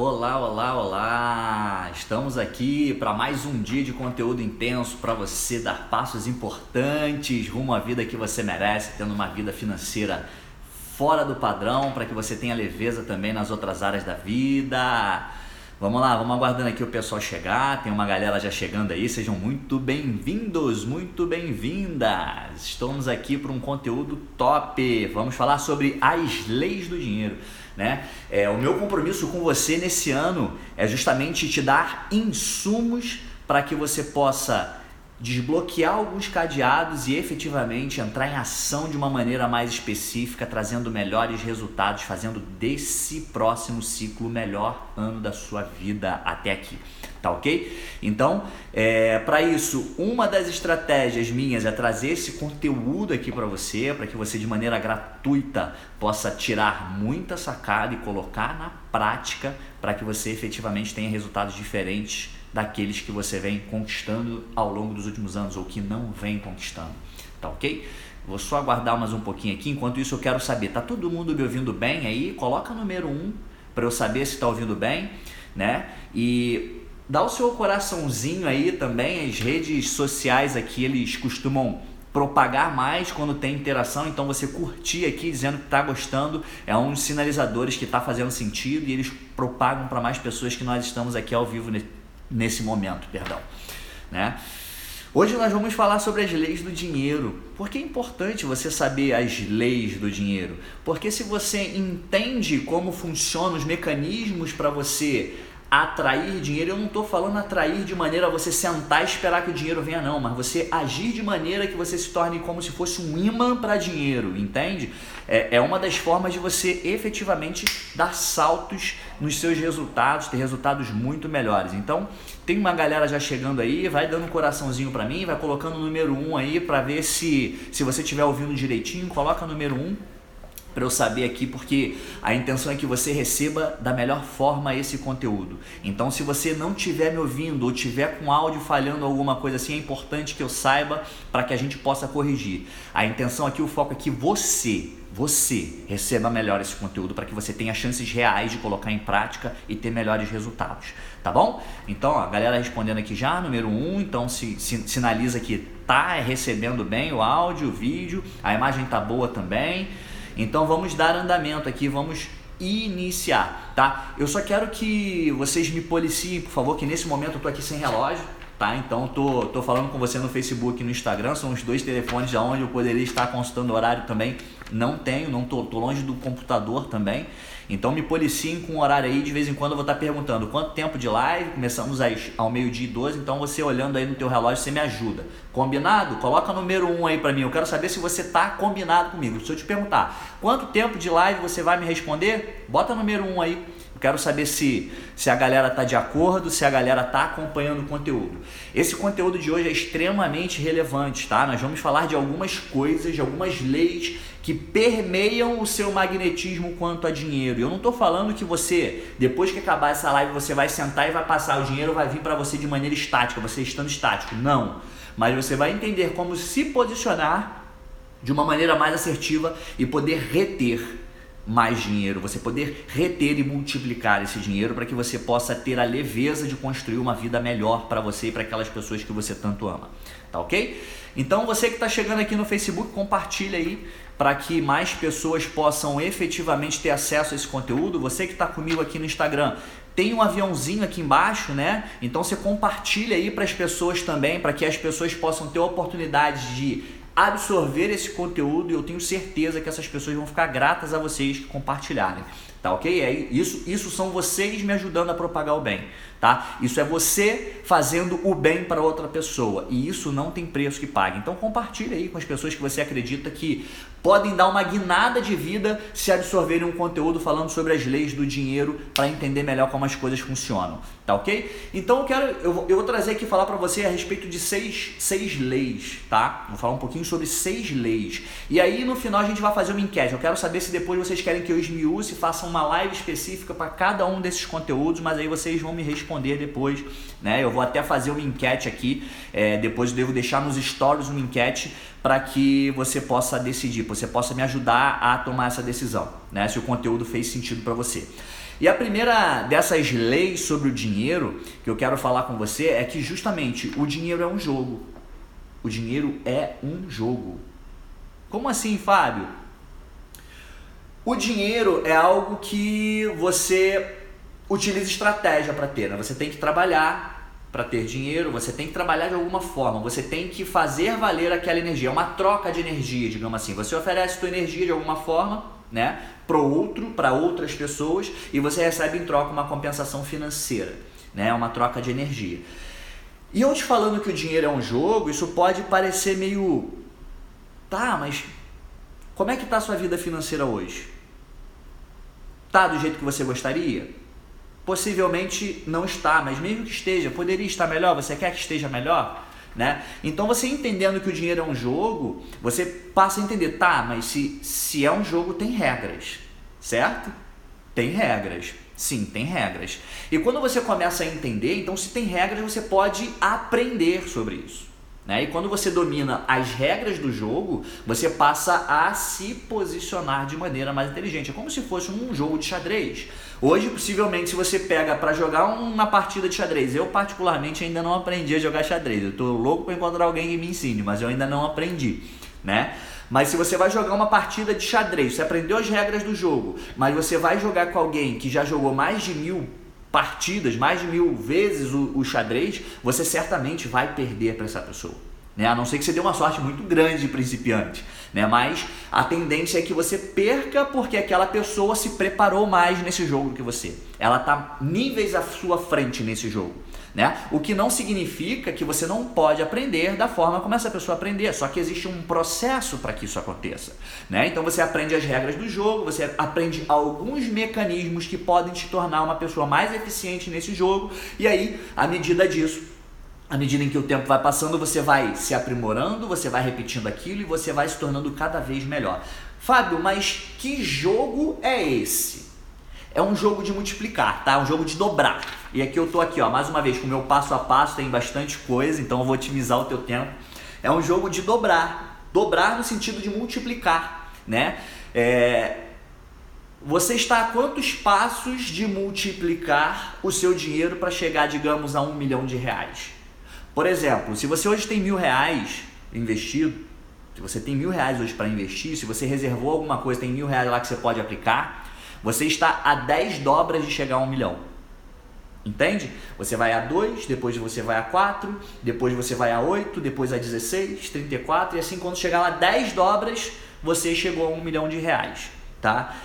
Olá, olá, olá! Estamos aqui para mais um dia de conteúdo intenso para você dar passos importantes rumo à vida que você merece, tendo uma vida financeira fora do padrão, para que você tenha leveza também nas outras áreas da vida. Vamos lá, vamos aguardando aqui o pessoal chegar, tem uma galera já chegando aí, sejam muito bem-vindos, muito bem-vindas! Estamos aqui para um conteúdo top, vamos falar sobre as leis do dinheiro. O meu compromisso com você nesse ano é justamente te dar insumos para que você possa desbloquear alguns cadeados e efetivamente entrar em ação de uma maneira mais específica, trazendo melhores resultados, fazendo desse próximo ciclo o melhor ano da sua vida até aqui. Tá ok? Então, para isso, uma das estratégias minhas é trazer esse conteúdo aqui para que você de maneira gratuita possa tirar muita sacada e colocar na prática para que você efetivamente tenha resultados diferentes daqueles que você vem conquistando ao longo dos últimos anos ou que não vem conquistando. Tá ok? Vou só aguardar mais um pouquinho aqui, enquanto isso eu quero saber, tá todo mundo me ouvindo bem aí? Coloca número 1 para eu saber se tá ouvindo bem, né? E dá o seu coraçãozinho aí também, as redes sociais aqui, eles costumam propagar mais quando tem interação, então você curtir aqui dizendo que está gostando, é um dos sinalizadores que está fazendo sentido e eles propagam para mais pessoas que nós estamos aqui ao vivo nesse momento, né? Hoje nós vamos falar sobre as leis do dinheiro. Por que é importante você saber as leis do dinheiro? Porque se você entende como funcionam os mecanismos para você atrair dinheiro, eu não estou falando atrair de maneira a você sentar e esperar que o dinheiro venha não, mas você agir de maneira que você se torne como se fosse um imã para dinheiro, entende? É uma das formas de você efetivamente dar saltos nos seus resultados, ter resultados muito melhores. Então, tem uma galera já chegando aí, vai dando um coraçãozinho para mim, vai colocando o número 1 aí para ver se você estiver ouvindo direitinho, coloca o número 1. Para eu saber aqui, porque a intenção é que você receba da melhor forma esse conteúdo. Então, se você não estiver me ouvindo ou estiver com áudio falhando alguma coisa assim, é importante que eu saiba para que a gente possa corrigir. A intenção aqui, o foco é que você receba melhor esse conteúdo para que você tenha chances reais de colocar em prática e ter melhores resultados, tá bom? Então, ó, a galera respondendo aqui já, número 1, então sinaliza que tá recebendo bem o áudio, o vídeo, a imagem tá boa também. Então vamos dar andamento aqui, vamos iniciar, tá? Eu só quero que vocês me policiem, por favor, que nesse momento eu tô aqui sem relógio, tá? Então tô falando com você no Facebook e no Instagram, são os dois telefones de onde eu poderia estar consultando o horário também. Não tenho, tô longe do computador também. Então me policiem com o horário aí, de vez em quando eu vou estar perguntando quanto tempo de live, começamos ao 12h12, então você olhando aí no teu relógio, você me ajuda. Combinado? Coloca o número 1 aí pra mim, eu quero saber se você tá combinado comigo. Se eu te perguntar quanto tempo de live você vai me responder, bota o número 1 aí. Eu quero saber se a galera tá de acordo, se a galera tá acompanhando o conteúdo. Esse conteúdo de hoje é extremamente relevante, tá? Nós vamos falar de algumas coisas, de algumas leis que permeiam o seu magnetismo quanto a dinheiro. Eu não estou falando que você, depois que acabar essa live, você vai sentar e vai passar, o dinheiro vai vir para você de maneira estática, você estando estático. Não. Mas você vai entender como se posicionar de uma maneira mais assertiva e poder reter mais dinheiro, você poder reter e multiplicar esse dinheiro para que você possa ter a leveza de construir uma vida melhor para você e para aquelas pessoas que você tanto ama, tá ok? Então você que está chegando aqui no Facebook, compartilha aí para que mais pessoas possam efetivamente ter acesso a esse conteúdo. Você que está comigo aqui no Instagram, tem um aviãozinho aqui embaixo, né? Então você compartilha aí para as pessoas também, para que as pessoas possam ter a oportunidade de absorver esse conteúdo, e eu tenho certeza que essas pessoas vão ficar gratas a vocês que compartilharem, tá ok? Isso são vocês me ajudando a propagar o bem, tá? Isso é você fazendo o bem para outra pessoa, e isso não tem preço que pague. Então compartilha aí com as pessoas que você acredita que podem dar uma guinada de vida se absorverem um conteúdo falando sobre as leis do dinheiro para entender melhor como as coisas funcionam, tá ok? Então eu vou trazer aqui falar para você a respeito de seis leis, tá? Vou falar um pouquinho sobre 6 leis. E aí no final a gente vai fazer uma enquete. Eu quero saber se depois vocês querem que eu esmiúce e faça uma live específica para cada um desses conteúdos, mas aí vocês vão me responder depois, né? Eu vou até fazer uma enquete aqui, depois eu devo deixar nos stories uma enquete para que você possa decidir, você possa me ajudar a tomar essa decisão, né? Se o conteúdo fez sentido para você. E a primeira dessas leis sobre o dinheiro que eu quero falar com você é que justamente o dinheiro é um jogo. O dinheiro é um jogo. Como assim, Fábio? O dinheiro é algo que você utiliza estratégia para ter, né? Você tem que trabalhar para ter dinheiro, você tem que trabalhar de alguma forma, você tem que fazer valer aquela energia, é uma troca de energia, digamos assim. Você oferece sua energia de alguma forma, né, para outras pessoas, e você recebe em troca uma compensação financeira, né, uma troca de energia. E eu te falando que o dinheiro é um jogo, isso pode parecer meio, tá, mas como é que tá a sua vida financeira hoje? Tá do jeito que você gostaria? Possivelmente não está, mas mesmo que esteja, poderia estar melhor? Você quer que esteja melhor? Né? Então você entendendo que o dinheiro é um jogo, você passa a entender, tá, mas se é um jogo tem regras, certo? Tem regras, sim, tem regras. E quando você começa a entender, então se tem regras, você pode aprender sobre isso. Né? E quando você domina as regras do jogo, você passa a se posicionar de maneira mais inteligente. É como se fosse um jogo de xadrez. Hoje, possivelmente, se você pega para jogar uma partida de xadrez, eu particularmente ainda não aprendi a jogar xadrez. Eu tô louco para encontrar alguém que me ensine, mas eu ainda não aprendi, né? Mas se você vai jogar uma partida de xadrez, você aprendeu as regras do jogo, mas você vai jogar com alguém que já jogou mais de 1000 partidas, mais de 1000 vezes o xadrez, você certamente vai perder para essa pessoa, né? A não ser que você dê uma sorte muito grande de principiante, né? Mas a tendência é que você perca porque aquela pessoa se preparou mais nesse jogo que você. Ela está níveis à sua frente nesse jogo, né? O que não significa que você não pode aprender da forma como essa pessoa aprender, só que existe um processo para que isso aconteça, né? Então você aprende as regras do jogo, você aprende alguns mecanismos que podem te tornar uma pessoa mais eficiente nesse jogo, e aí, à medida disso, à medida em que o tempo vai passando, você vai se aprimorando, você vai repetindo aquilo e você vai se tornando cada vez melhor. Fábio, mas que jogo é esse? É um jogo de multiplicar, tá? Um jogo de dobrar. E aqui eu tô aqui, ó, mais uma vez, com o meu passo a passo, tem bastante coisa, então eu vou otimizar o teu tempo. É um jogo de dobrar. Dobrar no sentido de multiplicar, né? Você está a quantos passos de multiplicar o seu dinheiro para chegar, digamos, a R$1 milhão? Por exemplo, se você hoje tem R$1.000 investido, se você tem R$1.000 hoje para investir, se você reservou alguma coisa, tem R$1.000 lá que você pode aplicar, você está a 10 dobras de chegar a 1 milhão. Entende? Você vai a 2, depois você vai a 4, depois você vai a 8, depois a 16, 34, e assim quando chegar lá 10 dobras, você chegou a R$1 milhão, tá?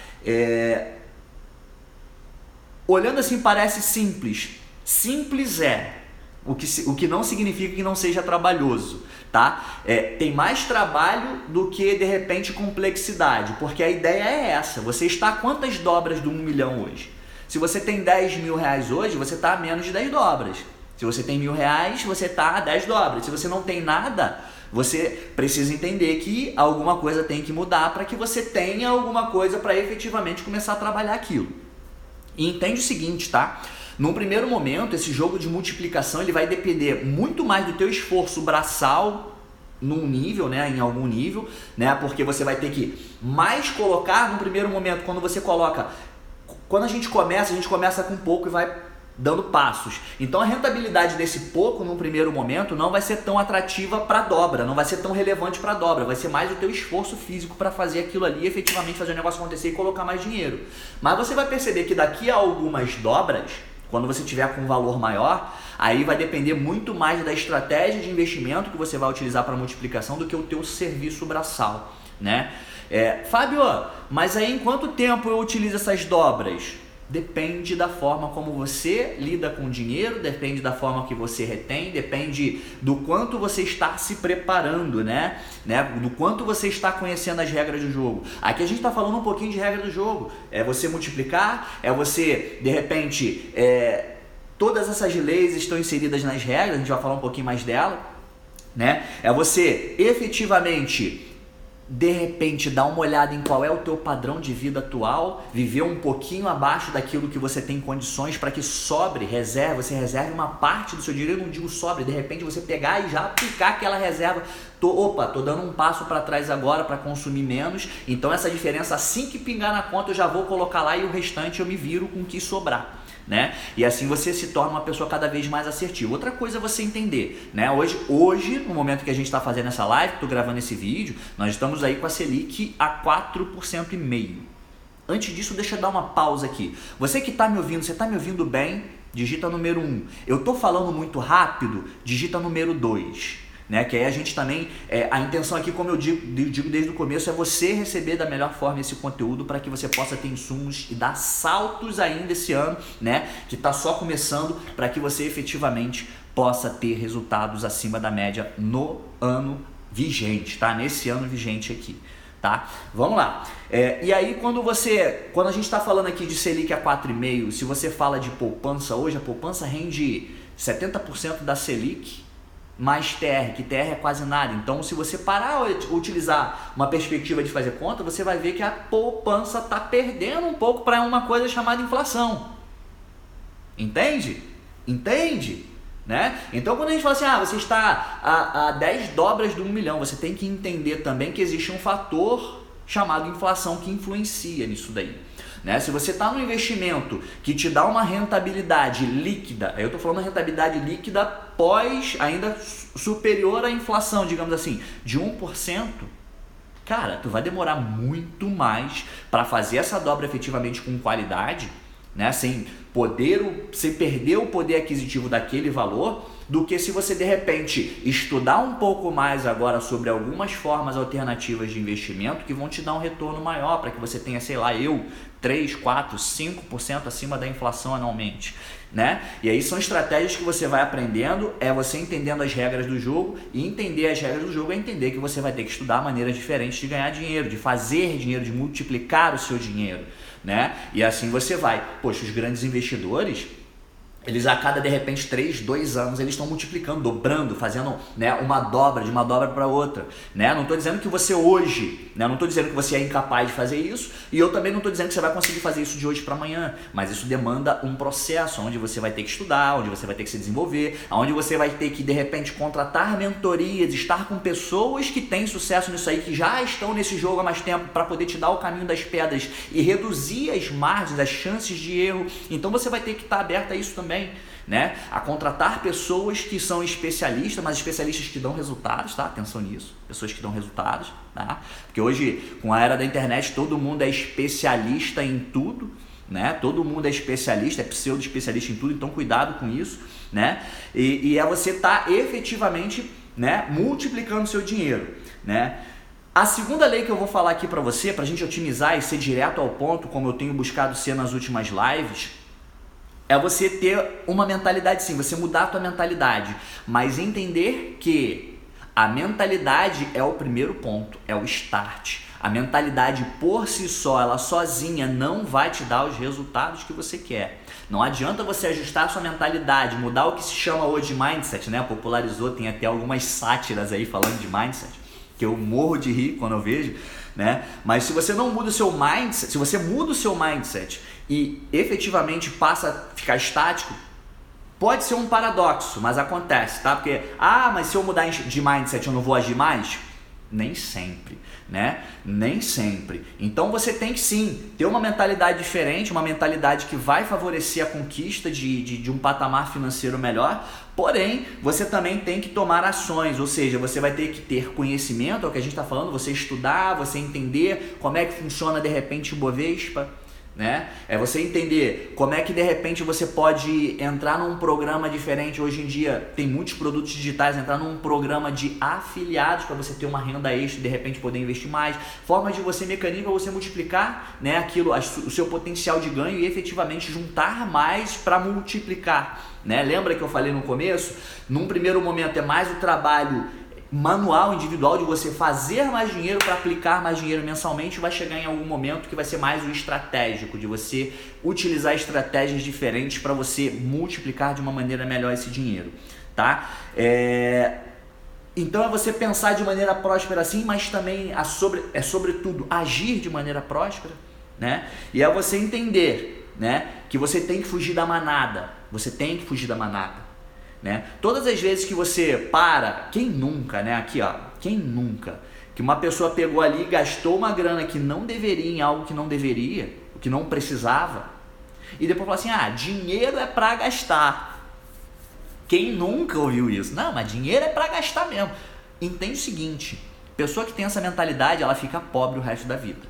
Olhando assim parece simples. Simples é. O que não significa que não seja trabalhoso, tá? Tem mais trabalho do que, de repente, complexidade, porque a ideia é essa. Você está a quantas dobras do 1 milhão hoje? Se você tem R$10.000 hoje, você está a menos de 10 dobras. Se você tem R$1.000, você está a 10 dobras. Se você não tem nada, você precisa entender que alguma coisa tem que mudar para que você tenha alguma coisa para efetivamente começar a trabalhar aquilo. E entende o seguinte, tá? Num primeiro momento, esse jogo de multiplicação ele vai depender muito mais do teu esforço braçal num nível, né, em algum nível, né, porque você vai ter que mais colocar no primeiro momento. Quando a gente começa com pouco e vai dando passos. Então a rentabilidade desse pouco no primeiro momento não vai ser tão atrativa para dobra, não vai ser tão relevante para dobra, vai ser mais o teu esforço físico para fazer aquilo ali, efetivamente fazer o negócio acontecer e colocar mais dinheiro. Mas você vai perceber que daqui a algumas dobras, quando você tiver com um valor maior, aí vai depender muito mais da estratégia de investimento que você vai utilizar para multiplicação do que o teu serviço braçal, né? Fábio, mas aí em quanto tempo eu utilizo essas dobras? Depende da forma como você lida com o dinheiro, depende da forma que você retém, depende do quanto você está se preparando, né? Do quanto você está conhecendo as regras do jogo. Aqui a gente está falando um pouquinho de regra do jogo. É você multiplicar, é você, de repente, todas essas leis estão inseridas nas regras, a gente vai falar um pouquinho mais dela, né? É você efetivamente de repente dar uma olhada em qual é o teu padrão de vida atual, viver um pouquinho abaixo daquilo que você tem condições para que sobre, você reserve uma parte do seu dinheiro, eu não digo sobre, de repente você pegar e já aplicar aquela reserva, tô dando um passo para trás agora para consumir menos, então essa diferença assim que pingar na conta eu já vou colocar lá e o restante eu me viro com o que sobrar. Né? E assim você se torna uma pessoa cada vez mais assertiva. Outra coisa é você entender, né? Hoje, no momento que a gente está fazendo essa live, estou gravando esse vídeo, nós estamos aí com a Selic a 4,5%. Antes disso, deixa eu dar uma pausa aqui. Você que está me ouvindo, você está me ouvindo bem? Digita número 1. Eu estou falando muito rápido? Digita número 2. Né? Que aí a gente também, a intenção aqui, como eu digo desde o começo, é você receber da melhor forma esse conteúdo para que você possa ter insumos e dar saltos ainda esse ano, né? Que está só começando, para que você efetivamente possa ter resultados acima da média no ano vigente, tá? Nesse ano vigente aqui. Tá? Vamos lá. E aí quando a gente está falando aqui de Selic a 4,5%, se você fala de poupança hoje, a poupança rende 70% da Selic mais TR, que TR é quase nada. Então, se você parar de utilizar uma perspectiva de fazer conta, você vai ver que a poupança está perdendo um pouco para uma coisa chamada inflação. Entende? Entende? Né? Então, quando a gente fala assim, você está a 10 dobras do 1 milhão, você tem que entender também que existe um fator chamado inflação que influencia nisso daí. Né? Se você está num investimento que te dá uma rentabilidade líquida, eu estou falando de rentabilidade líquida pós ainda superior à inflação, digamos assim, de 1%, cara, tu vai demorar muito mais para fazer essa dobra efetivamente com qualidade, né? Sem perder o poder aquisitivo daquele valor, do que se você de repente estudar um pouco mais agora sobre algumas formas alternativas de investimento que vão te dar um retorno maior para que você tenha, 3, 4, 5% acima da inflação anualmente, né? E aí são estratégias que você vai aprendendo, você entendendo as regras do jogo, e entender as regras do jogo é entender que você vai ter que estudar maneiras diferentes de ganhar dinheiro, de fazer dinheiro, de multiplicar o seu dinheiro, né? E assim você vai. Poxa, os grandes investidores, eles a cada, de repente, 2 anos, eles estão multiplicando, dobrando, fazendo, né, uma dobra, de uma dobra para outra. Né? Não estou dizendo que você hoje, né, não estou dizendo que você é incapaz de fazer isso, e eu também não estou dizendo que você vai conseguir fazer isso de hoje para amanhã, mas isso demanda um processo onde você vai ter que estudar, onde você vai ter que se desenvolver, onde você vai ter que, de repente, contratar mentorias, estar com pessoas que têm sucesso nisso aí, que já estão nesse jogo há mais tempo, para poder te dar o caminho das pedras e reduzir as margens, as chances de erro. Então você vai ter que estar aberto a isso também. Né? A contratar pessoas que são especialistas, mas especialistas que dão resultados, tá? Atenção nisso, pessoas que dão resultados, tá? Porque hoje, com a era da internet, todo mundo é especialista em tudo, né? Todo mundo é especialista, é pseudo-especialista em tudo, então cuidado com isso, né? E é você estar efetivamente, né, multiplicando o seu dinheiro, né? A segunda lei que eu vou falar aqui para você, para a gente otimizar e ser direto ao ponto, como eu tenho buscado ser nas últimas lives, é você ter uma mentalidade, sim, você mudar a tua mentalidade, mas entender que a mentalidade é o primeiro ponto, é o start. A mentalidade por si só, ela sozinha não vai te dar os resultados que você quer. Não adianta você ajustar a sua mentalidade, mudar o que se chama hoje de mindset, né? Popularizou, tem até algumas sátiras aí falando de mindset, que eu morro de rir quando eu vejo, né? Mas se você não muda o seu mindset, se você muda o seu mindset e efetivamente passa a ficar estático, pode ser um paradoxo, mas acontece, tá? Porque, mas se eu mudar de mindset eu não vou agir mais? Nem sempre, né? Nem sempre. Então você tem que sim ter uma mentalidade diferente, uma mentalidade que vai favorecer a conquista de um patamar financeiro melhor, porém você também tem que tomar ações, ou seja, você vai ter que ter conhecimento, é o que a gente está falando, você estudar, você entender como é que funciona de repente o Bovespa, né? É você entender como é que de repente você pode entrar num programa diferente. Hoje em dia tem muitos produtos digitais, entrar num programa de afiliados para você ter uma renda extra e de repente poder investir mais, formas de você, mecanismo para você multiplicar, né, aquilo, o seu potencial de ganho e efetivamente juntar mais para multiplicar, né? Lembra que eu falei no começo? Num primeiro momento é mais o trabalho manual, individual, de você fazer mais dinheiro para aplicar mais dinheiro mensalmente, vai chegar em algum momento que vai ser mais o estratégico, de você utilizar estratégias diferentes para você multiplicar de uma maneira melhor esse dinheiro, tá? Então é você pensar de maneira próspera assim, mas também é sobretudo agir de maneira próspera, né? E é você entender, né, que você tem que fugir da manada, você tem que fugir da manada, né? Todas as vezes que você para, quem nunca, né, aqui ó, quem nunca, que uma pessoa pegou ali e gastou uma grana que não deveria em algo que não deveria, o que não precisava, e depois falou assim, dinheiro é para gastar. Quem nunca ouviu isso? Não, mas dinheiro é para gastar mesmo. Entende o seguinte, pessoa que tem essa mentalidade, ela fica pobre o resto da vida.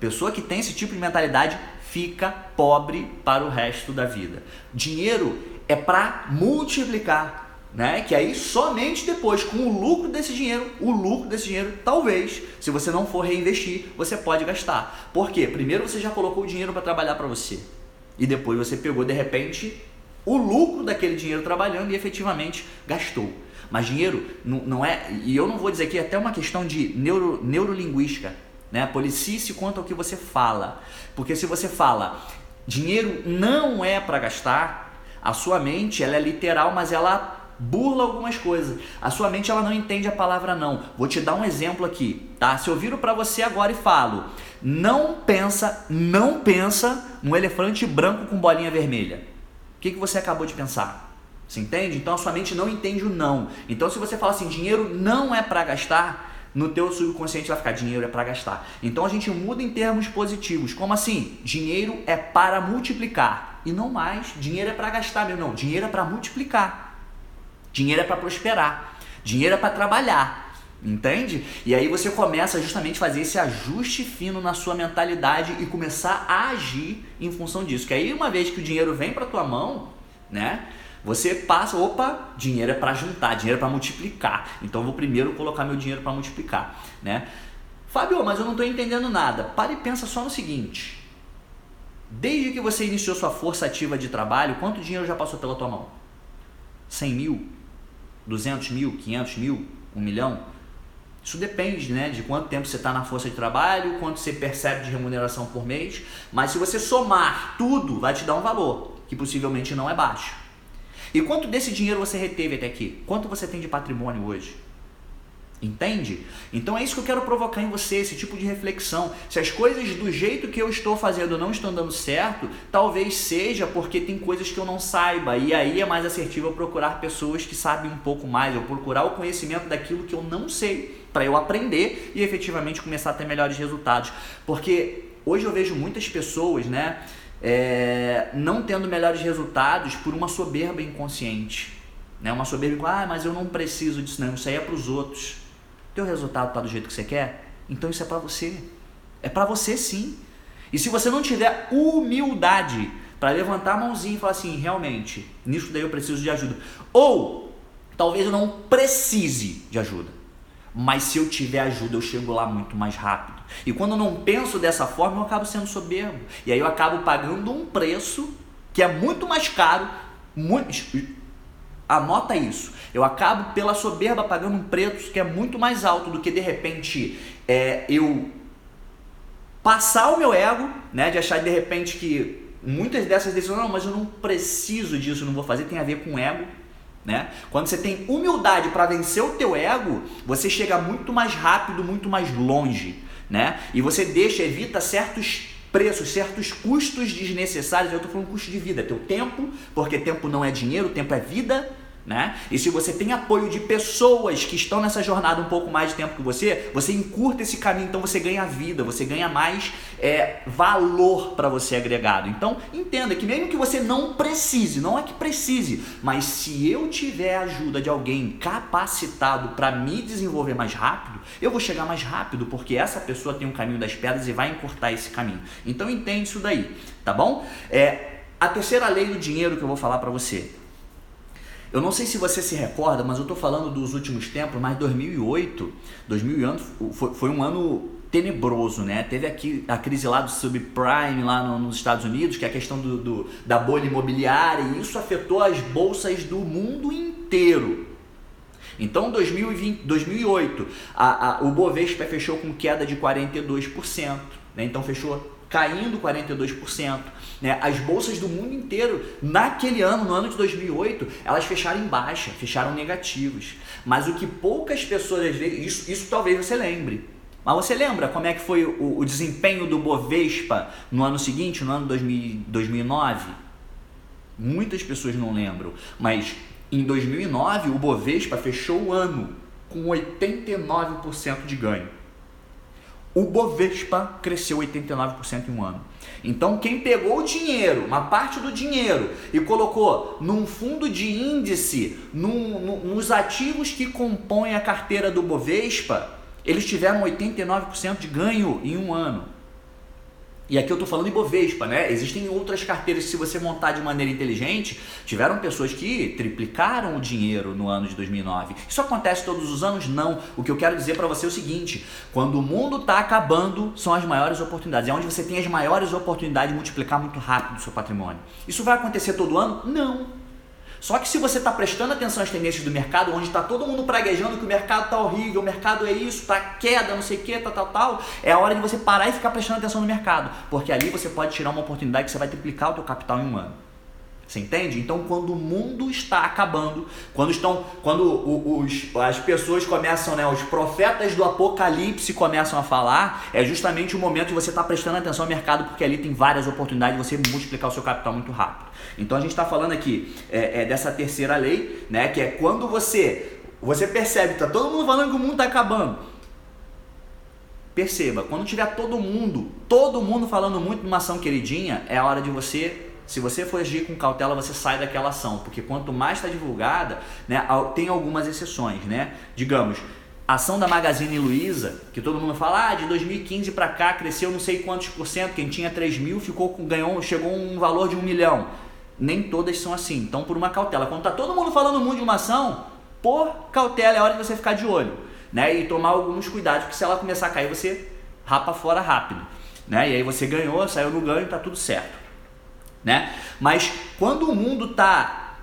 Pessoa que tem esse tipo de mentalidade fica pobre para o resto da vida. Dinheiro é para multiplicar, né? Que aí somente depois, com o lucro desse dinheiro, talvez, se você não for reinvestir, você pode gastar. Por quê? Primeiro você já colocou o dinheiro para trabalhar para você. E depois você pegou, de repente, o lucro daquele dinheiro trabalhando e efetivamente gastou. Mas dinheiro não é, e eu não vou dizer aqui, até uma questão de neurolinguística, né? Policie-se quanto ao que você fala. Porque se você fala, dinheiro não é para gastar, a sua mente ela é literal, mas ela burla algumas coisas. A sua mente ela não entende a palavra não. Vou te dar um exemplo aqui, tá? Se eu viro para você agora e falo, não pensa no elefante branco com bolinha vermelha. O que você acabou de pensar? Você entende? Então a sua mente não entende o não. Então se você fala assim, dinheiro não é para gastar, no teu subconsciente vai ficar, dinheiro é para gastar. Então a gente muda em termos positivos. Como assim? Dinheiro é para multiplicar. E não mais, dinheiro é para gastar, meu não. Dinheiro é para multiplicar. Dinheiro é para prosperar. Dinheiro é para trabalhar. Entende? E aí você começa justamente a fazer esse ajuste fino na sua mentalidade e começar a agir em função disso. Que aí uma vez que o dinheiro vem para tua mão, né? Você passa, dinheiro é para juntar, dinheiro é para multiplicar. Então eu vou primeiro colocar meu dinheiro para multiplicar, né? Fábio, mas eu não estou entendendo nada. Para e pensa só no seguinte. Desde que você iniciou sua força ativa de trabalho, quanto dinheiro já passou pela tua mão? 100 mil? 200 mil? 500 mil? 1 milhão? Isso depende, né, de quanto tempo você está na força de trabalho, quanto você percebe de remuneração por mês, mas se você somar tudo, vai te dar um valor, que possivelmente não é baixo. E quanto desse dinheiro você reteve até aqui? Quanto você tem de patrimônio hoje? Entende? Então é isso que eu quero provocar em você, esse tipo de reflexão. Se as coisas do jeito que eu estou fazendo não estão dando certo, talvez seja porque tem coisas que eu não saiba. E aí é mais assertivo eu procurar pessoas que sabem um pouco mais, eu procurar o conhecimento daquilo que eu não sei, para eu aprender e efetivamente começar a ter melhores resultados. Porque hoje eu vejo muitas pessoas, né, não tendo melhores resultados por uma soberba inconsciente. Né? Uma soberba, mas eu não preciso disso não, isso aí é para os outros. Teu resultado está do jeito que você quer? Então isso é para você. É para você sim. E se você não tiver humildade para levantar a mãozinha e falar assim, realmente, nisso daí eu preciso de ajuda. Ou talvez eu não precise de ajuda. Mas se eu tiver ajuda, eu chego lá muito mais rápido. E quando eu não penso dessa forma, eu acabo sendo soberbo. E aí eu acabo pagando um preço que é muito mais caro. Anota isso. Eu acabo pela soberba pagando um preço que é muito mais alto do que de repente eu passar o meu ego, né, de achar de repente que muitas dessas decisões, não, mas eu não preciso disso, não vou fazer, tem a ver com ego. Né? Quando você tem humildade para vencer o teu ego, você chega muito mais rápido, muito mais longe, né? E você evita certos preços, certos custos desnecessários. Eu estou falando custo de vida, teu tempo, porque tempo não é dinheiro, tempo é vida, né? E se você tem apoio de pessoas que estão nessa jornada um pouco mais de tempo que você encurta esse caminho, então você ganha vida, você ganha mais valor para você agregado. Então entenda que mesmo que você não precise, não é que precise, mas se eu tiver a ajuda de alguém capacitado para me desenvolver mais rápido, eu vou chegar mais rápido, porque essa pessoa tem um caminho das pedras e vai encurtar esse caminho. Então entende isso daí, tá bom? A terceira lei do dinheiro que eu vou falar para você. Eu não sei se você se recorda, mas eu estou falando dos últimos tempos, mas 2008 foi um ano tenebroso, né? Teve aqui a crise lá do subprime lá nos Estados Unidos, que é a questão da bolha imobiliária, e isso afetou as bolsas do mundo inteiro. Então, 2008, o Bovespa fechou com queda de 42%, né? Então fechou caindo 42%. Né? As bolsas do mundo inteiro, naquele ano, no ano de 2008, elas fecharam em baixa, fecharam negativas. Mas o que poucas pessoas, às vezes, isso talvez você lembre. Mas você lembra como é que foi o desempenho do Bovespa no ano seguinte, no ano 2009? Muitas pessoas não lembram, mas em 2009 o Bovespa fechou o ano com 89% de ganho. O Bovespa cresceu 89% em um ano. Então quem pegou o dinheiro, uma parte do dinheiro, e colocou num fundo de índice, nos ativos que compõem a carteira do Bovespa, eles tiveram 89% de ganho em um ano. E aqui eu estou falando em Bovespa, né? Existem outras carteiras que, se você montar de maneira inteligente, tiveram pessoas que triplicaram o dinheiro no ano de 2009. Isso acontece todos os anos? Não. O que eu quero dizer para você é o seguinte: quando o mundo está acabando, são as maiores oportunidades. É onde você tem as maiores oportunidades de multiplicar muito rápido o seu patrimônio. Isso vai acontecer todo ano? Não. Só que se você está prestando atenção às tendências do mercado, onde está todo mundo praguejando que o mercado está horrível, o mercado é isso, está queda, não sei o que, tal, é a hora de você parar e ficar prestando atenção no mercado, porque ali você pode tirar uma oportunidade que você vai triplicar o teu capital em um ano. Você entende? Então, quando o mundo está acabando, quando as pessoas começam, né, os profetas do apocalipse começam a falar, é justamente o momento de você estar prestando atenção ao mercado, porque ali tem várias oportunidades de você multiplicar o seu capital muito rápido. Então, a gente está falando aqui dessa terceira lei, né, que é quando você percebe que está todo mundo falando que o mundo está acabando. Perceba, quando tiver todo mundo falando muito numa ação queridinha, é a hora de você... Se você for agir com cautela, você sai daquela ação, porque quanto mais está divulgada, né, tem algumas exceções, né? Digamos, a ação da Magazine Luiza, que todo mundo fala, de 2015 para cá cresceu não sei quantos por cento, quem tinha 3 mil chegou a um valor de 1 milhão. Nem todas são assim, então por uma cautela. Quando está todo mundo falando muito de uma ação, por cautela é hora de você ficar de olho, né? E tomar alguns cuidados, porque se ela começar a cair, você rapa fora rápido, né? E aí você ganhou, saiu no ganho, tá tudo certo. Né? Mas quando o mundo tá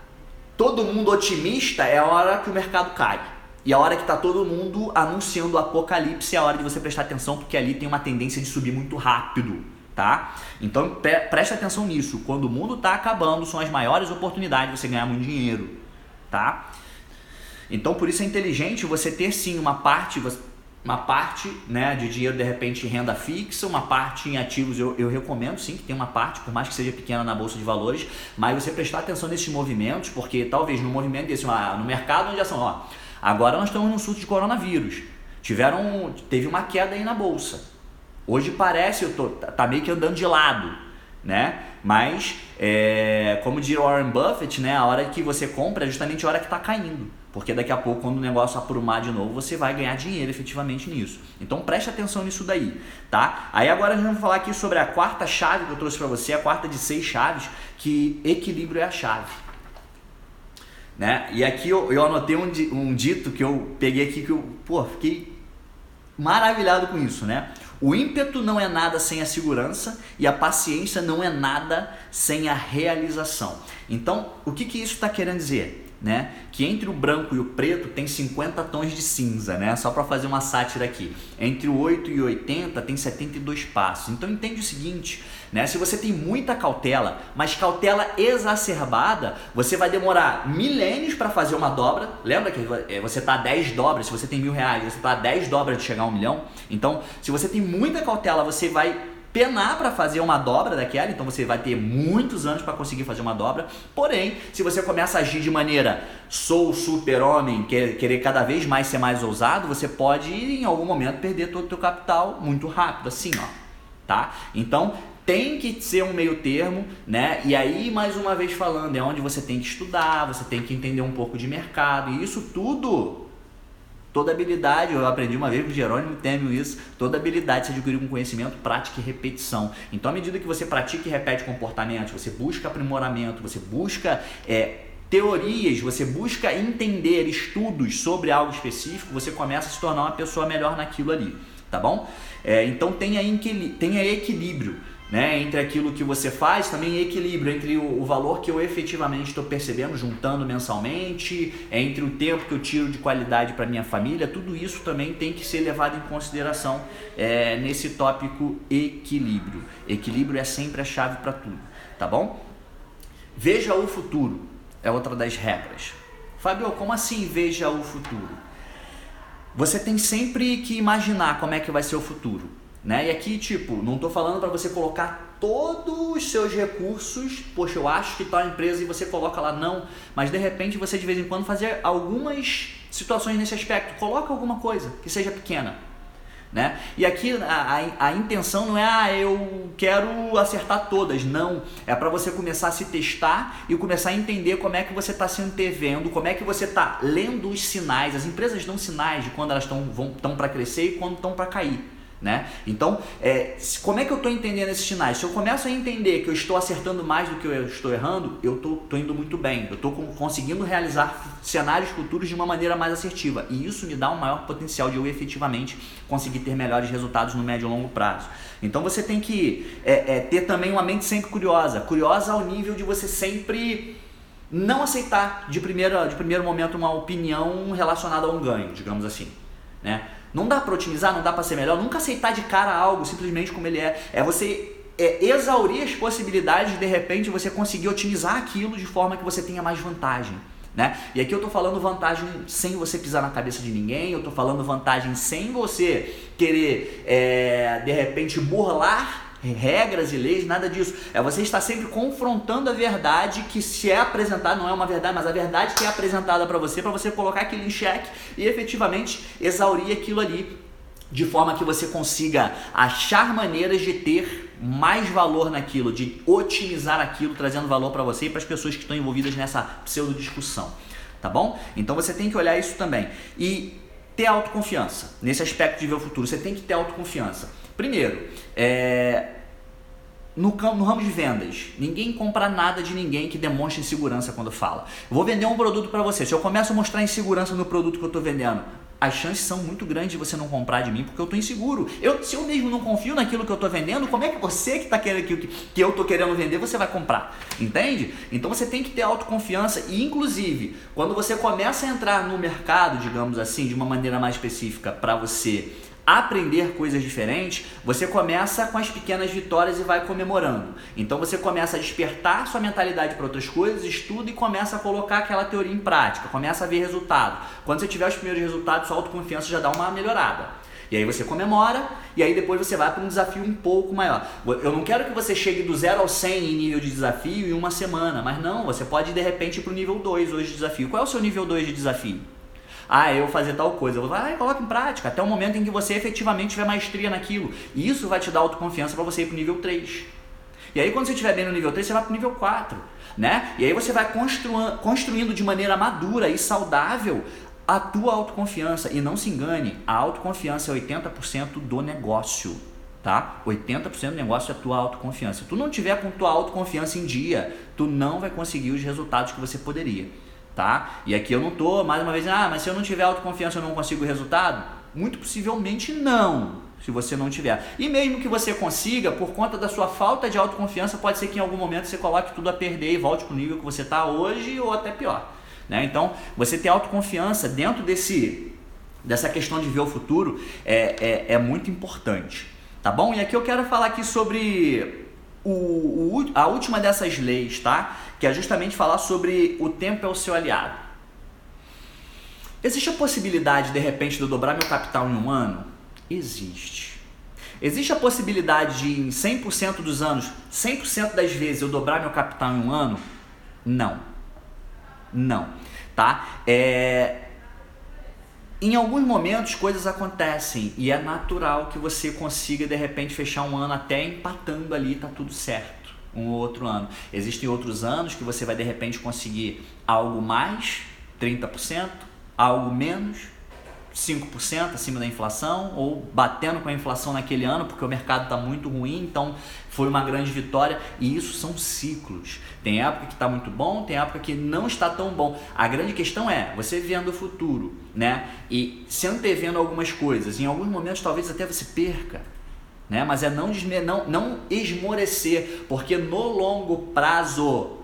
todo mundo otimista, é a hora que o mercado cai. E a hora que tá todo mundo anunciando o apocalipse é a hora de você prestar atenção, porque ali tem uma tendência de subir muito rápido, tá? Então preste atenção nisso. Quando o mundo tá acabando, são as maiores oportunidades de você ganhar muito dinheiro, tá? Então por isso é inteligente você ter sim uma parte, né, de dinheiro, de repente em renda fixa, uma parte em ativos. Eu recomendo sim que tenha uma parte, por mais que seja pequena, na bolsa de valores, mas você prestar atenção nesses movimentos, porque talvez no movimento desse, no mercado onde ação, agora nós estamos num surto de coronavírus, teve uma queda aí na bolsa, hoje parece, tá meio que andando de lado, né? Mas como diria Warren Buffett, né, a hora que você compra é justamente a hora que está caindo, porque daqui a pouco, quando o negócio aprumar de novo, você vai ganhar dinheiro efetivamente nisso. Então preste atenção nisso daí, tá? Aí agora a gente vai falar aqui sobre a quarta chave que eu trouxe para você, a quarta de 6 chaves, que equilíbrio é a chave, né? E aqui eu anotei um dito que eu peguei aqui, que eu fiquei maravilhado com isso, né? O ímpeto não é nada sem a segurança e a paciência não é nada sem a realização. Então, o que isso está querendo dizer? Né? Que entre o branco e o preto tem 50 tons de cinza, né? Só para fazer uma sátira aqui. Entre o 8 e o 80 tem 72 passos. Então entende o seguinte, né? Se você tem muita cautela, mas cautela exacerbada, você vai demorar milênios para fazer uma dobra. Lembra que você está a 10 dobras, se você tem R$1.000, você está a 10 dobras de chegar a 1 milhão. Então, se você tem muita cautela, você vai penar para fazer uma dobra daquela, então você vai ter muitos anos para conseguir fazer uma dobra. Porém, se você começa a agir de maneira sou super-homem, querer cada vez mais ser mais ousado, você pode em algum momento perder todo o teu capital muito rápido, assim, tá? Então tem que ser um meio termo, né? E aí, mais uma vez falando, é onde você tem que estudar, você tem que entender um pouco de mercado, e isso tudo... Toda habilidade, eu aprendi uma vez com o Jerônimo Temel isso, toda habilidade se adquire com conhecimento, prática e repetição. Então, à medida que você pratica e repete comportamentos, você busca aprimoramento, você busca teorias, você busca entender estudos sobre algo específico, você começa a se tornar uma pessoa melhor naquilo ali, tá bom? Então tenha equilíbrio, né, entre aquilo que você faz, também equilíbrio entre o valor que eu efetivamente estou percebendo, juntando mensalmente, entre o tempo que eu tiro de qualidade para minha família, tudo isso também tem que ser levado em consideração nesse tópico equilíbrio. Equilíbrio é sempre a chave para tudo, tá bom? Veja o futuro, é outra das regras. Fábio, como assim veja o futuro? Você tem sempre que imaginar como é que vai ser o futuro. Né? E aqui, tipo, não estou falando para você colocar todos os seus recursos, poxa, eu acho que tal empresa e você coloca lá, não, mas de repente você de vez em quando fazer algumas situações nesse aspecto, coloca alguma coisa que seja pequena, né? E aqui a intenção não é, eu quero acertar todas, não, é para você começar a se testar e começar a entender como é que você está se antevendo, como é que você está lendo os sinais. As empresas dão sinais de quando elas estão para crescer e quando estão para cair. Né? Então, como é que eu estou entendendo esses sinais? Se eu começo a entender que eu estou acertando mais do que eu estou errando, eu estou indo muito bem, eu estou conseguindo realizar cenários futuros de uma maneira mais assertiva, e isso me dá um maior potencial de eu efetivamente conseguir ter melhores resultados no médio e longo prazo. Então você tem que ter também uma mente sempre curiosa ao nível de você sempre não aceitar de primeiro momento uma opinião relacionada a um ganho, digamos assim, né? Não dá para otimizar, não dá para ser melhor, nunca aceitar de cara algo simplesmente como ele é. É você exaurir as possibilidades de repente você conseguir otimizar aquilo de forma que você tenha mais vantagem, né? E aqui eu tô falando vantagem sem você pisar na cabeça de ninguém, eu tô falando vantagem sem você querer de repente burlar regras e leis, nada disso. É você estar sempre confrontando a verdade que se é apresentada, não é uma verdade, mas a verdade que é apresentada para você colocar aquilo em xeque e efetivamente exaurir aquilo ali, de forma que você consiga achar maneiras de ter mais valor naquilo, de otimizar aquilo, trazendo valor para você e para as pessoas que estão envolvidas nessa pseudo-discussão, tá bom? Então você tem que olhar isso também. E ter autoconfiança. Nesse aspecto de ver o futuro, você tem que ter autoconfiança. Primeiro, no ramo de vendas, ninguém compra nada de ninguém que demonstre insegurança quando fala. Eu vou vender um produto para você, se eu começo a mostrar insegurança no produto que eu estou vendendo, as chances são muito grandes de você não comprar de mim porque eu estou inseguro. Se eu mesmo não confio naquilo que eu estou vendendo, como é que você que está querendo que eu estou querendo vender, você vai comprar? Entende? Então você tem que ter autoconfiança e, inclusive, quando você começa a entrar no mercado, digamos assim, de uma maneira mais específica para você aprender coisas diferentes, você começa com as pequenas vitórias e vai comemorando. Então você começa a despertar sua mentalidade para outras coisas, estuda e começa a colocar aquela teoria em prática, começa a ver resultado. Quando você tiver os primeiros resultados, sua autoconfiança já dá uma melhorada. E aí você comemora e aí depois você vai para um desafio um pouco maior. Eu não quero que você chegue do 0 ao 100 em nível de desafio em uma semana, mas não, você pode de repente ir para o nível 2 hoje de desafio. Qual é o seu nível 2 de desafio? Eu fazer tal coisa, vai lá e coloca em prática, até o momento em que você efetivamente tiver maestria naquilo. E isso vai te dar autoconfiança para você ir para o nível 3. E aí quando você estiver bem no nível 3, você vai para o nível 4, né? E aí você vai construindo de maneira madura e saudável a tua autoconfiança. E não se engane, a autoconfiança é 80% do negócio, tá? 80% do negócio é a tua autoconfiança. Se tu não tiver com tua autoconfiança em dia, tu não vai conseguir os resultados que você poderia. Tá? E aqui eu não tô, mais uma vez, mas se eu não tiver autoconfiança eu não consigo o resultado? Muito possivelmente não, se você não tiver. E mesmo que você consiga, por conta da sua falta de autoconfiança, pode ser que em algum momento você coloque tudo a perder e volte para o nível que você está hoje ou até pior, né? Então, você ter autoconfiança dentro dessa questão de ver o futuro é muito importante, tá bom? E aqui eu quero falar aqui sobre a última dessas leis, tá? Que é justamente falar sobre o tempo é o seu aliado. Existe a possibilidade, de repente, de eu dobrar meu capital em um ano? Existe. Existe a possibilidade de, em 100% dos anos, 100% das vezes, eu dobrar meu capital em um ano? Não. Não. Tá? Em alguns momentos coisas acontecem e é natural que você consiga de repente fechar um ano até empatando ali, tá tudo certo, um ou outro ano. Existem outros anos que você vai de repente conseguir algo mais, 30%, algo menos, 5% acima da inflação ou batendo com a inflação naquele ano porque o mercado está muito ruim, então foi uma grande vitória. E isso são ciclos, tem época que está muito bom, tem época que não está tão bom. A grande questão é você vendo o futuro, né, e se antevendo algumas coisas. Em alguns momentos talvez até você perca, né? Mas é não esmorecer, porque no longo prazo,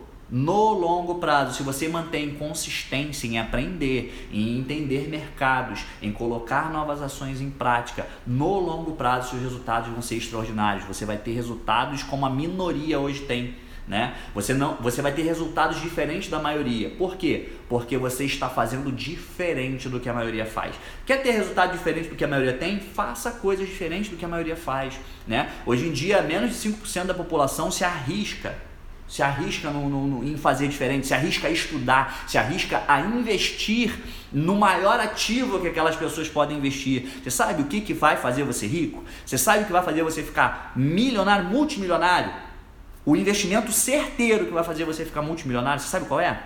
se você mantém consistência em aprender, em entender mercados, em colocar novas ações em prática, no longo prazo seus resultados vão ser extraordinários. Você vai ter resultados como a minoria hoje tem, né? Você vai ter resultados diferentes da maioria. Por quê? Porque você está fazendo diferente do que a maioria faz. Quer ter resultado diferente do que a maioria tem? Faça coisas diferentes do que a maioria faz, né? Hoje em dia, menos de 5% da população se arrisca em fazer diferente, se arrisca a estudar, se arrisca a investir no maior ativo que aquelas pessoas podem investir. Você sabe o que vai fazer você rico? Você sabe o que vai fazer você ficar milionário, multimilionário? O investimento certeiro que vai fazer você ficar multimilionário, você sabe qual é?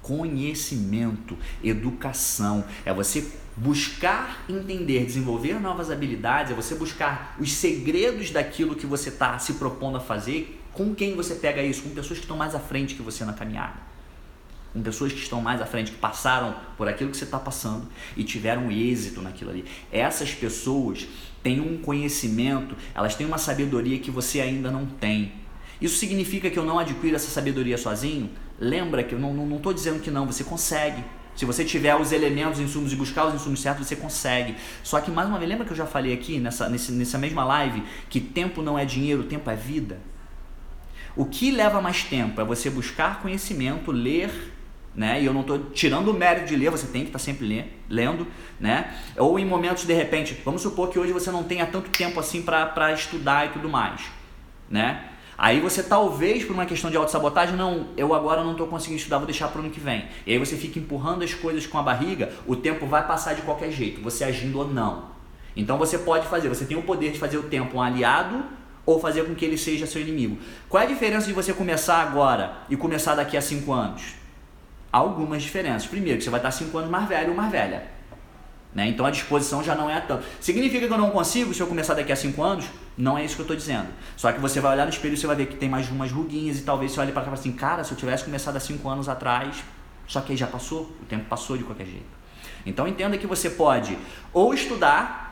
Conhecimento, educação. É você buscar entender, desenvolver novas habilidades, é você buscar os segredos daquilo que você está se propondo a fazer. Com quem você pega isso? Com pessoas que estão mais à frente que você na caminhada. Com pessoas que estão mais à frente, que passaram por aquilo que você está passando e tiveram êxito naquilo ali. Essas pessoas têm um conhecimento, elas têm uma sabedoria que você ainda não tem. Isso significa que eu não adquiro essa sabedoria sozinho? Lembra que eu não estou dizendo que não, você consegue. Se você tiver os elementos, os insumos e buscar os insumos certos, você consegue. Só que, mais uma vez, lembra que eu já falei aqui nessa mesma live que tempo não é dinheiro, tempo é vida? O que leva mais tempo é você buscar conhecimento, ler, né? E eu não estou tirando o mérito de ler, você tem que estar sempre lendo, né? Ou em momentos, de repente, vamos supor que hoje você não tenha tanto tempo assim para estudar e tudo mais, né? Aí você talvez, por uma questão de autossabotagem, eu agora não estou conseguindo estudar, vou deixar para o ano que vem. E aí você fica empurrando as coisas com a barriga, o tempo vai passar de qualquer jeito, você agindo ou não. Então você pode fazer, você tem o poder de fazer o tempo um aliado ou fazer com que ele seja seu inimigo. Qual é a diferença de você começar agora e começar daqui a 5 anos? Algumas diferenças. Primeiro, que você vai estar 5 anos mais velho ou mais velha, né? Então a disposição já não é tanto. Significa que eu não consigo se eu começar daqui a 5 anos? Não é isso que eu estou dizendo. Só que você vai olhar no espelho e você vai ver que tem mais umas ruguinhas e talvez você olhe para cá e fale assim, cara, se eu tivesse começado há 5 anos atrás, só que aí já passou, o tempo passou de qualquer jeito. Então entenda que você pode ou estudar,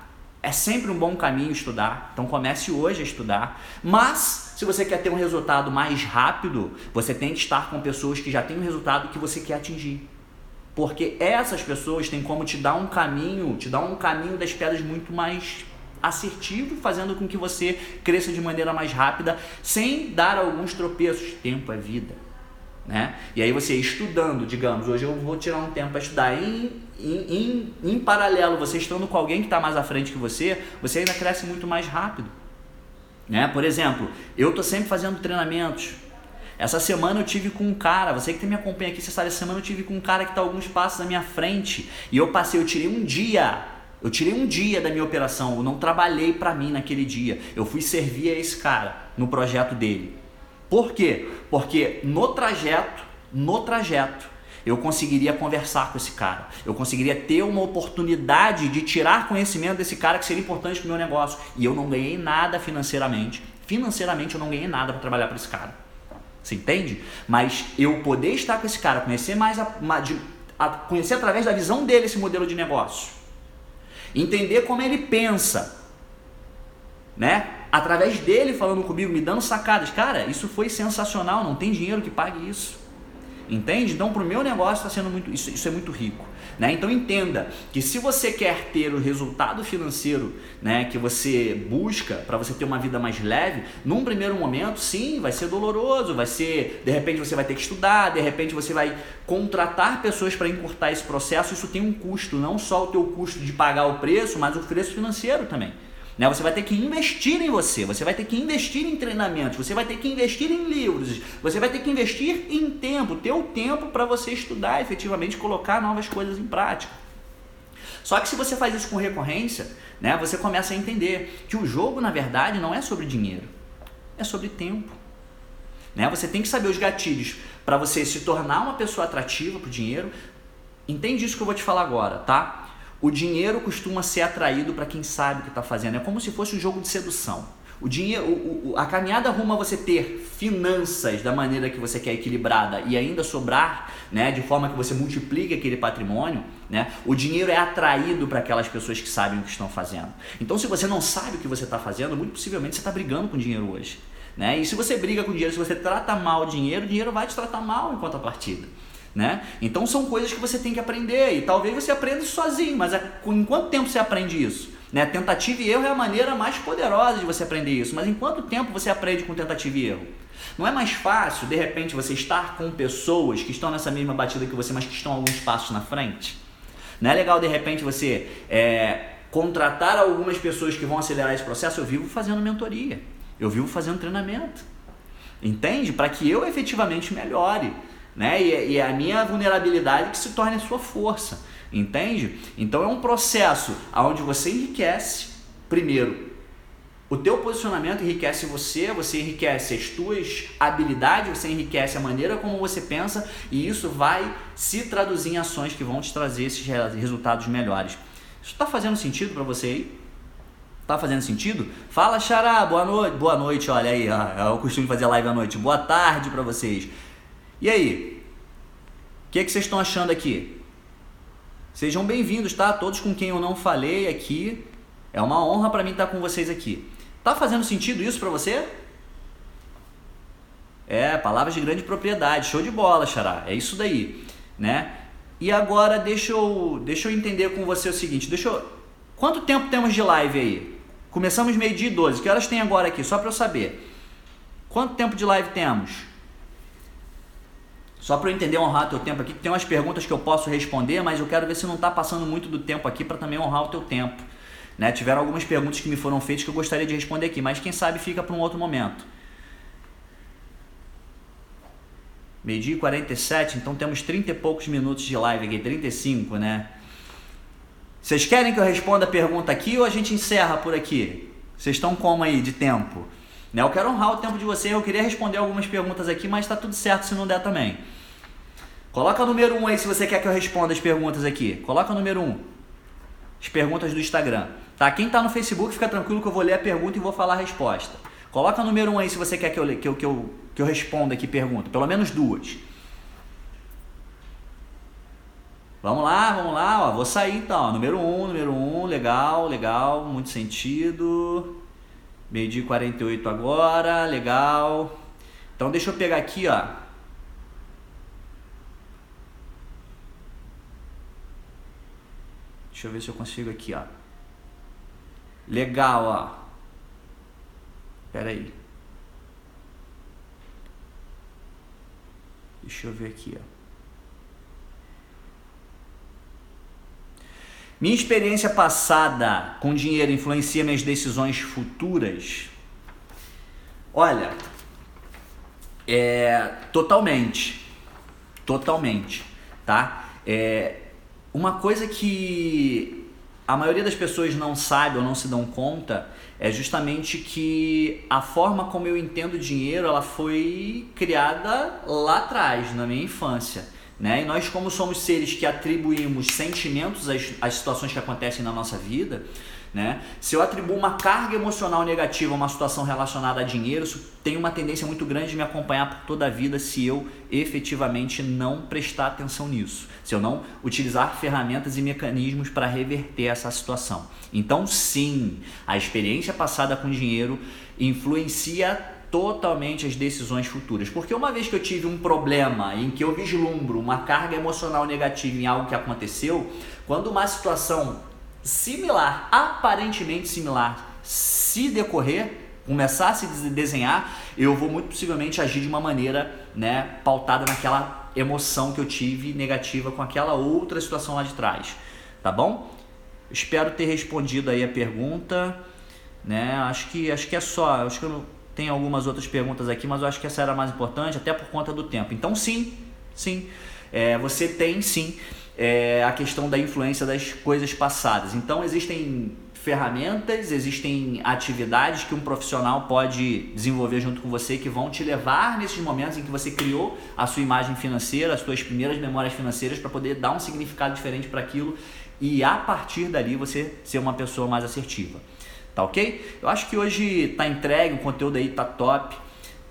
é sempre um bom caminho estudar, então comece hoje a estudar, mas se você quer ter um resultado mais rápido, você tem que estar com pessoas que já têm o resultado que você quer atingir. Porque essas pessoas têm como te dar um caminho das pedras muito mais assertivo, fazendo com que você cresça de maneira mais rápida, sem dar alguns tropeços. Tempo é vida, né? E aí você estudando, digamos, hoje eu vou tirar um tempo para estudar, em paralelo, você estando com alguém que está mais à frente que você ainda cresce muito mais rápido, né? Por exemplo, eu estou sempre fazendo treinamentos. Essa semana eu tive com um cara, você que me acompanha aqui, você sabe, essa semana eu tive com um cara que está alguns passos à minha frente e eu tirei um dia da minha operação, eu não trabalhei para mim naquele dia, eu fui servir a esse cara no projeto dele. Por quê? Porque no trajeto, eu conseguiria conversar com esse cara, eu conseguiria ter uma oportunidade de tirar conhecimento desse cara que seria importante para o meu negócio, e eu não ganhei nada financeiramente eu não ganhei nada para trabalhar para esse cara. Você entende? Mas eu poder estar com esse cara, conhecer conhecer através da visão dele esse modelo de negócio, entender como ele pensa, né? Através dele falando comigo, me dando sacadas, cara, isso foi sensacional, não tem dinheiro que pague isso, entende? Então, para o meu negócio está sendo isso é muito rico, né? Então entenda que se você quer ter o resultado financeiro, né, que você busca para você ter uma vida mais leve, num primeiro momento, sim, vai ser doloroso, de repente você vai ter que estudar, de repente você vai contratar pessoas para encurtar esse processo. Isso tem um custo, não só o teu custo de pagar o preço, mas o preço financeiro também, né? Você vai ter que investir em você vai ter que investir em treinamentos, você vai ter que investir em livros, você vai ter que investir em tempo, ter o tempo para você estudar, efetivamente colocar novas coisas em prática. Só que se você faz isso com recorrência, né, você começa a entender que o jogo, na verdade, não é sobre dinheiro, é sobre tempo, né? Você tem que saber os gatilhos para você se tornar uma pessoa atrativa para o dinheiro. Entende isso que eu vou te falar agora, tá? O dinheiro costuma ser atraído para quem sabe o que está fazendo. É como se fosse um jogo de sedução. O dinheiro, a caminhada rumo a você ter finanças da maneira que você quer, equilibrada, e ainda sobrar, né, de forma que você multiplique aquele patrimônio, né, o dinheiro é atraído para aquelas pessoas que sabem o que estão fazendo. Então, se você não sabe o que você está fazendo, muito possivelmente você está brigando com o dinheiro hoje, né? E se você briga com o dinheiro, se você trata mal o dinheiro vai te tratar mal em contrapartida, né? Então, são coisas que você tem que aprender, e talvez você aprenda isso sozinho, mas em quanto tempo você aprende isso? Né? Tentativa e erro é a maneira mais poderosa de você aprender isso, mas em quanto tempo você aprende com tentativa e erro? Não é mais fácil, de repente, você estar com pessoas que estão nessa mesma batida que você, mas que estão alguns passos na frente? Não é legal, de repente, você contratar algumas pessoas que vão acelerar esse processo? Eu vivo fazendo mentoria, eu vivo fazendo treinamento, entende? Para que eu efetivamente melhore, né? E a minha vulnerabilidade que se torne a sua força. Entende? Então é um processo onde você enriquece, primeiro, o teu posicionamento enriquece você enriquece as tuas habilidades, você enriquece a maneira como você pensa, e isso vai se traduzir em ações que vão te trazer esses resultados melhores. Isso está fazendo sentido para você aí? Tá fazendo sentido? Fala, Xará, boa noite, olha aí, é o costume de fazer live à noite, boa tarde para vocês. E aí? O que vocês estão achando aqui? Sejam bem-vindos, tá? Todos com quem eu não falei aqui. É uma honra para mim estar com vocês aqui. Tá fazendo sentido isso para você? Palavras de grande propriedade. Show de bola, Xará. É isso daí, né? E agora deixa eu entender com você o seguinte. Quanto tempo temos de live aí? Começamos 12h12. Que horas tem agora aqui? Só para eu saber. Quanto tempo de live temos? Só para eu entender, honrar o teu tempo aqui, que tem umas perguntas que eu posso responder, mas eu quero ver se não está passando muito do tempo aqui para também honrar o teu tempo, né? Tiveram algumas perguntas que me foram feitas que eu gostaria de responder aqui, mas quem sabe fica para um outro momento. 12h47, então temos 30 e poucos minutos de live aqui, 35, né? Vocês querem que eu responda a pergunta aqui ou a gente encerra por aqui? Vocês estão como aí de tempo? Né? Eu quero honrar o tempo de vocês, eu queria responder algumas perguntas aqui, mas está tudo certo se não der também. Coloca o número 1 aí se você quer que eu responda as perguntas aqui. Coloca o número 1. As perguntas do Instagram. Tá? Quem está no Facebook, fica tranquilo que eu vou ler a pergunta e vou falar a resposta. Coloca o número 1 aí se você quer que eu responda aqui pergunta. Pelo menos 2. Vamos lá. Ó, vou sair então. Ó, número 1, legal, muito sentido. 12h48 agora, legal. Então deixa eu pegar aqui, ó. Deixa eu ver se eu consigo aqui, ó. Legal, ó. Pera aí. Deixa eu ver aqui, ó. Minha experiência passada com dinheiro influencia minhas decisões futuras? Olha, totalmente, tá? Uma coisa que a maioria das pessoas não sabe ou não se dão conta é justamente que a forma como eu entendo dinheiro, ela foi criada lá atrás, na minha infância, né? E nós, como somos seres que atribuímos sentimentos às situações que acontecem na nossa vida, né? Se eu atribuo uma carga emocional negativa a uma situação relacionada a dinheiro, isso tem uma tendência muito grande de me acompanhar por toda a vida se eu efetivamente não prestar atenção nisso, se eu não utilizar ferramentas e mecanismos para reverter essa situação. Então sim, a experiência passada com dinheiro influencia totalmente as decisões futuras, porque uma vez que eu tive um problema em que eu vislumbro uma carga emocional negativa em algo que aconteceu, quando uma situação similar, aparentemente similar, se decorrer, começar a se desenhar, eu vou muito possivelmente agir de uma maneira, né, pautada naquela emoção que eu tive negativa com aquela outra situação lá de trás, tá bom? Espero ter respondido aí a pergunta, né? Acho que é só, acho que eu não tenho algumas outras perguntas aqui, mas eu acho que essa era a mais importante, até por conta do tempo. Então sim, você tem sim a questão da influência das coisas passadas. Então existem ferramentas, existem atividades que um profissional pode desenvolver junto com você que vão te levar nesses momentos em que você criou a sua imagem financeira, as suas primeiras memórias financeiras, para poder dar um significado diferente para aquilo e a partir dali você ser uma pessoa mais assertiva, tá ok? Eu acho que hoje tá entregue, o conteúdo aí tá top.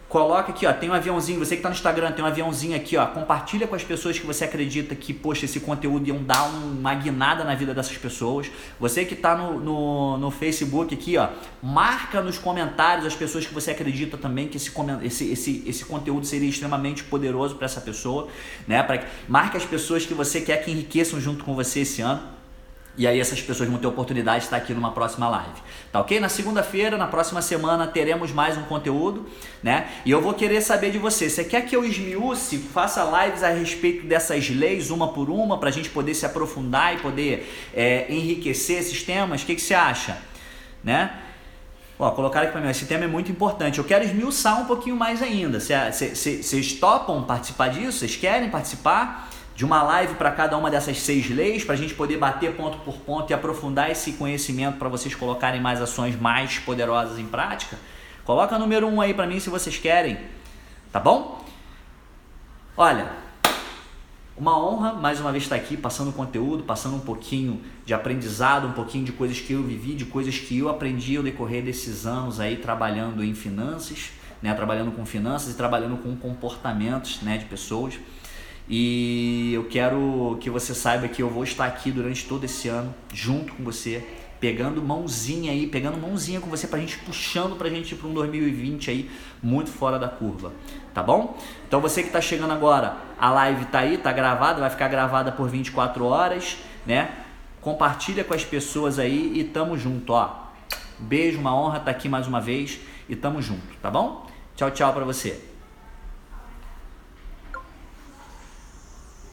Coloca aqui, ó, tem um aviãozinho, você que tá no Instagram, tem um aviãozinho aqui, ó, compartilha com as pessoas que você acredita que, poxa, esse conteúdo iam dar uma guinada na vida dessas pessoas. Você que tá no Facebook aqui, ó, marca nos comentários as pessoas que você acredita também que esse conteúdo seria extremamente poderoso para essa pessoa, né? Marca as pessoas que você quer que enriqueçam junto com você esse ano. E aí essas pessoas vão ter oportunidade de estar aqui numa próxima live, tá ok? Na segunda-feira, na próxima semana, teremos mais um conteúdo, né? E eu vou querer saber de você, você quer que eu esmiúce, faça lives a respeito dessas leis, uma por uma, para a gente poder se aprofundar e poder enriquecer esses temas? O que você acha, né? Ó, colocaram aqui para mim, esse tema é muito importante, eu quero esmiuçar um pouquinho mais ainda. Vocês topam participar disso? Vocês querem participar de uma live para cada uma dessas 6 leis, para a gente poder bater ponto por ponto e aprofundar esse conhecimento para vocês colocarem mais ações mais poderosas em prática? Coloca número 1 aí para mim se vocês querem, tá bom? Olha, uma honra mais uma vez estar aqui passando conteúdo, passando um pouquinho de aprendizado, um pouquinho de coisas que eu vivi, de coisas que eu aprendi ao decorrer desses anos aí trabalhando em finanças, né? Trabalhando com finanças e trabalhando com comportamentos, né, de pessoas. E eu quero que você saiba que eu vou estar aqui durante todo esse ano, junto com você, pegando mãozinha com você, pra gente puxando pra gente ir para um 2020 aí muito fora da curva, tá bom? Então você que tá chegando agora, a live tá aí, tá gravada, vai ficar gravada por 24 horas, né? Compartilha com as pessoas aí e tamo junto, ó. Beijo, uma honra estar aqui mais uma vez e tamo junto, tá bom? Tchau, tchau pra você.